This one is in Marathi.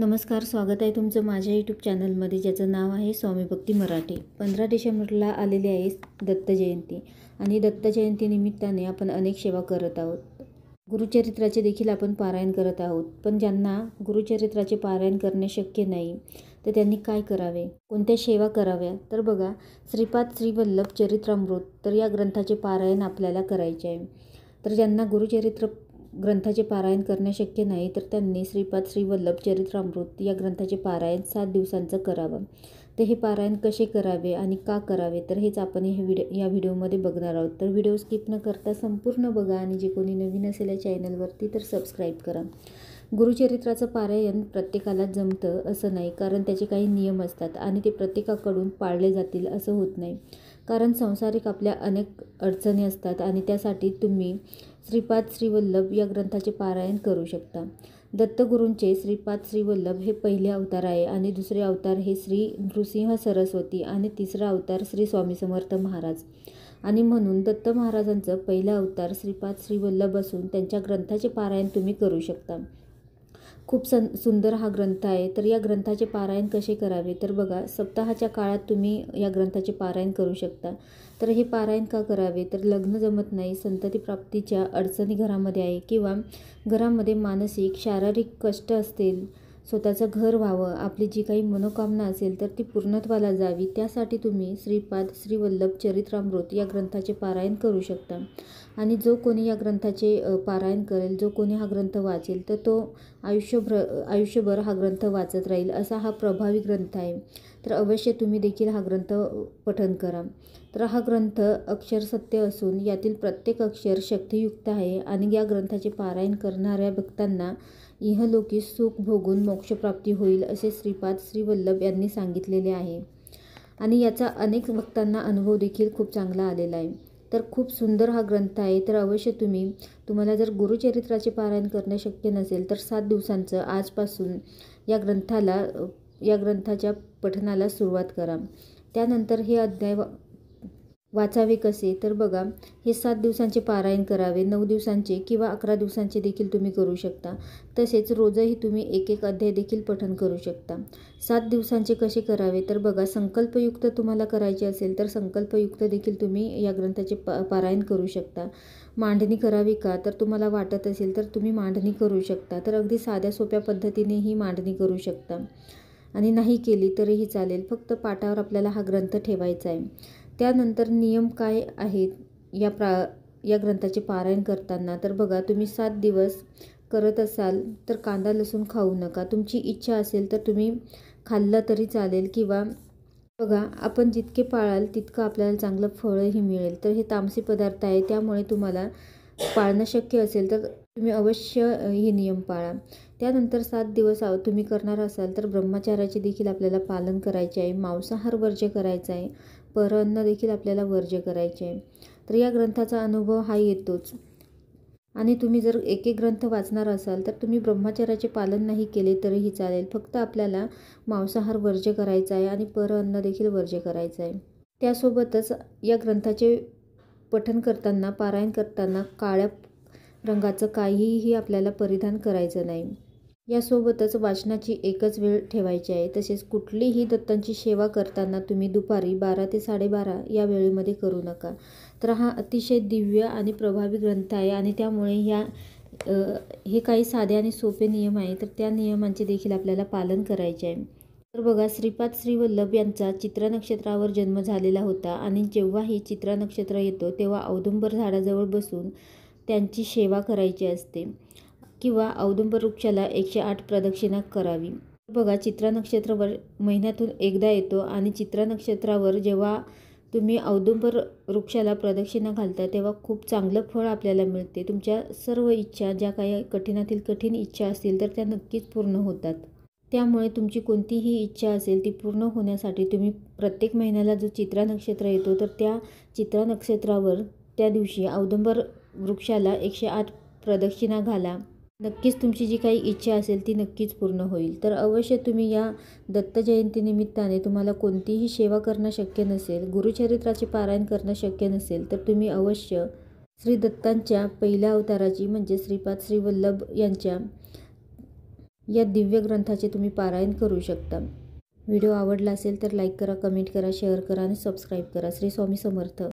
नमस्कार, स्वागत आहे तुमचं माझ्या यूट्यूब चॅनलमध्ये, ज्याचं नाव आहे स्वामी भक्ती मराठी। 15 डिसेंबरला आलेली आहे दत्त जयंती आणि दत्त जयंती निमित्ताने आपण अनेक सेवा करत आहोत। गुरुचरित्राचे देखील आपण पारायण करत आहोत। पण ज्यांना गुरुचरित्राचे पारायण करणे शक्य नाही तर त्यांनी काय करावे, कोणत्या सेवा कराव्या? तर बघा, श्रीपाद श्रीवल्लभ चरित्रामृत तर या ग्रंथाचे पारायण आपल्याला करायचे आहे। तर ज्यांना गुरुचरित्र ग्रंथाचे पारायण करणे शक्य नाही तर त्यांनी श्रीपाद श्रीवल्लभ चरित्रामृत या ग्रंथाचे पारायण 7 दिवसांचं करावं। तर हे पारायण कसे करावे आणि का करावे, तर हेच आपण या व्हिडिओमध्ये बघणार आहोत। तर व्हिडिओ स्किप न करता संपूर्ण बघा आणि जे कोणी नवीन असेल या चॅनलवरती तर सबस्क्राईब करा। गुरुचरित्राचं पारायण प्रत्येकाला जमतं असं नाही, कारण त्याचे काही नियम असतात आणि ते प्रत्येकाकडून पाळले जातील असं होत नाही। कारण संसारिक आपल्या अनेक अडचणी असतात आणि त्यासाठी तुम्ही श्रीपाद श्रीवल्लभ या ग्रंथाचे पारायण करू शकता। दत्तगुरूंचे श्रीपाद श्रीवल्लभ हे पहिले अवतार आहे आणि दुसरे अवतार हे श्री नृसिंह सरस्वती आणि तिसरा अवतार श्री स्वामी समर्थ महाराज। आणि म्हणून दत्त महाराजांचं पहिला अवतार श्रीपाद श्रीवल्लभ असून त्यांच्या ग्रंथाचे पारायण तुम्ही करू शकता। खूप सुंदर हा ग्रंथ आहे। तर या ग्रंथाचे पारायण कसे करावे, तर बघा, सप्ताहाच्या काळात तुम्ही या ग्रंथाचे पारायण करू शकता। तर हे पारायण का करावे, तर लग्न जमत नाही, संतती प्राप्तीच्या अडचणी घरामध्ये आहे किंवा घरामध्ये मानसिक शारीरिक कष्ट असतील, स्वतःचं घर व्हावं, आपली जी काही मनोकामना असेल तर ती पूर्णत्वाला जावी, त्यासाठी तुम्ही श्रीपाद श्रीवल्लभ चरित्रामृत या ग्रंथाचे पारायण करू शकता। आणि जो कोणी या ग्रंथाचे पारायण करेल, जो कोणी हा ग्रंथ वाचेल तर तो आयुष्यभर हा ग्रंथ वाचत राहील, असा हा प्रभावी ग्रंथ आहे। तर अवश्य तुम्ही देखील हा ग्रंथ पठण करा। तर हा ग्रंथ अक्षर सत्य असून यातील प्रत्येक अक्षर शक्तियुक्त आहे आणि या ग्रंथाचे पारायण करणाऱ्या भक्तांना इहलोकी सुख भोगून मोक्षप्राप्ती होईल, असे श्रीपाद श्रीवल्लभ यांनी सांगितलेले आहे। आणि याचा अनेक भक्तांना अनुभव देखील खूप चांगला आलेला आहे। तर खूप सुंदर हा ग्रंथ आहे। तर अवश्य तुम्हाला जर गुरुचरित्राचे पारायण करणे शक्य नसेल तर 7 दिवसांचं आजपासून या ग्रंथाच्या पठणाला सुरुवात करा। त्यानंतर हे अध्याय वाचावे कसे, तर बघा, हे 7 दिवसांचे पारायण करावे, 9 दिवसांचे किंवा 11 दिवसांचे देखील तुम्ही करू शकता। तसेच रोजही तुम्ही एक अध्याय देखील पठण करू शकता। 7 दिवसांचे कसे करावे, तर बघा, संकल्पयुक्त तुम्हाला करायचे असेल तर संकल्पयुक्त देखील तुम्ही या ग्रंथाचे पारायण करू शकता। मांडणी करावी का, तर तुम्हाला वाटत असेल तर तुम्ही मांडणी करू शकता। तर अगदी साध्या सोप्या पद्धतीने ही मांडणी करू शकता आणि नाही केली तरीही चालेल, फक्त पाठावर आपल्याला हा ग्रंथ ठेवायचा आहे। त्यानंतर नियम काय आहेत या ग्रंथाचे पारायण करताना, तर बघा, तुम्ही 7 दिवस करत असाल तर कांदा लसूण खाऊ नका। तुमची इच्छा असेल तर तुम्ही खाल्लं तरी चालेल किंवा बघा, आपण जितके पाळाल तितकं आपल्याला चांगलं फळही मिळेल। तर हे तामसी पदार्थ आहे, त्यामुळे तुम्हाला पाळणं शक्य असेल तर तुम्ही अवश्य हे नियम पाळा। त्यानंतर 7 दिवस तुम्ही करणार असाल तर ब्रह्मचार्याचे देखील आपल्याला पालन करायचे आहे, मांसाहार वर्ज्य करायचा आहे, परअन्न देखील आपल्याला वर्ज्य करायचे आहे। तर या ग्रंथाचा अनुभव हा येतोच। आणि तुम्ही जर एक ग्रंथ वाचणार असाल तर तुम्ही ब्रह्मचर्याचे पालन नाही केले तरीही चालेल, फक्त आपल्याला मांसाहार वर्ज्य करायचा आहे आणि परअन्न देखील वर्ज्य करायचं आहे। त्यासोबतच या ग्रंथाचे पठण करताना, पारायण करताना काळ्या रंगाचं काहीही आपल्याला परिधान करायचं नाही। यासोबतच वाचनाची एकच वेळ ठेवायची आहे। तसेच कुठलीही दत्तांची सेवा करताना तुम्ही दुपारी 12 ते 12:30 या वेळेमध्ये करू नका। तर हा अतिशय दिव्य आणि प्रभावी ग्रंथ आहे आणि त्यामुळे हे काही साधे आणि सोपे नियम आहे, तर त्या नियमांचे देखील आपल्याला पालन करायचे आहे। तर बघा, श्रीपाद श्रीवल्लभ यांचा चित्रा नक्षत्रावर जन्म झालेला होता आणि जेव्हाही चित्रा नक्षत्र येतो तेव्हा औदुंबर झाडाजवळ बसून त्यांची सेवा करायची असते किंवा औदुंबर वृक्षाला 108 प्रदक्षिणा करावी। बघा, चित्रा नक्षत्रावर महिन्यातून एकदा येतो आणि चित्रा नक्षत्रावर जेव्हा तुम्ही औदुंबर वृक्षाला प्रदक्षिणा घालता तेव्हा खूप चांगलं फळ आपल्याला मिळते। तुमच्या सर्व इच्छा, ज्या काही कठीणातील कठीण इच्छा असतील तर त्या नक्कीच पूर्ण होतात। त्यामुळे तुमची कोणतीही इच्छा असेल ती पूर्ण होण्यासाठी तुम्ही प्रत्येक महिन्याला जो चित्रा नक्षत्र येतो तर त्या चित्रा नक्षत्रावर त्या दिवशी औदुंबर वृक्षाला 108 प्रदक्षिणा घाला। नक्कीच तुमची जी काही इच्छा असेल ती नक्कीच पूर्ण होईल। तर अवश्य तुम्ही या दत्त जयंतीनिमित्ताने तुम्हाला कोणतीही सेवा करणं शक्य नसेल, गुरुचरित्राचे पारायण करणं शक्य नसेल, तर तुम्ही अवश्य श्री दत्तांच्या पहिल्या अवताराची म्हणजे श्रीपाद श्रीवल्लभ यांच्या या दिव्य ग्रंथाचे तुम्ही पारायण करू शकता। व्हिडिओ आवडला असेल तर लाईक करा, कमेंट करा, शेअर करा आणि सबस्क्राईब करा। श्री स्वामी समर्थ।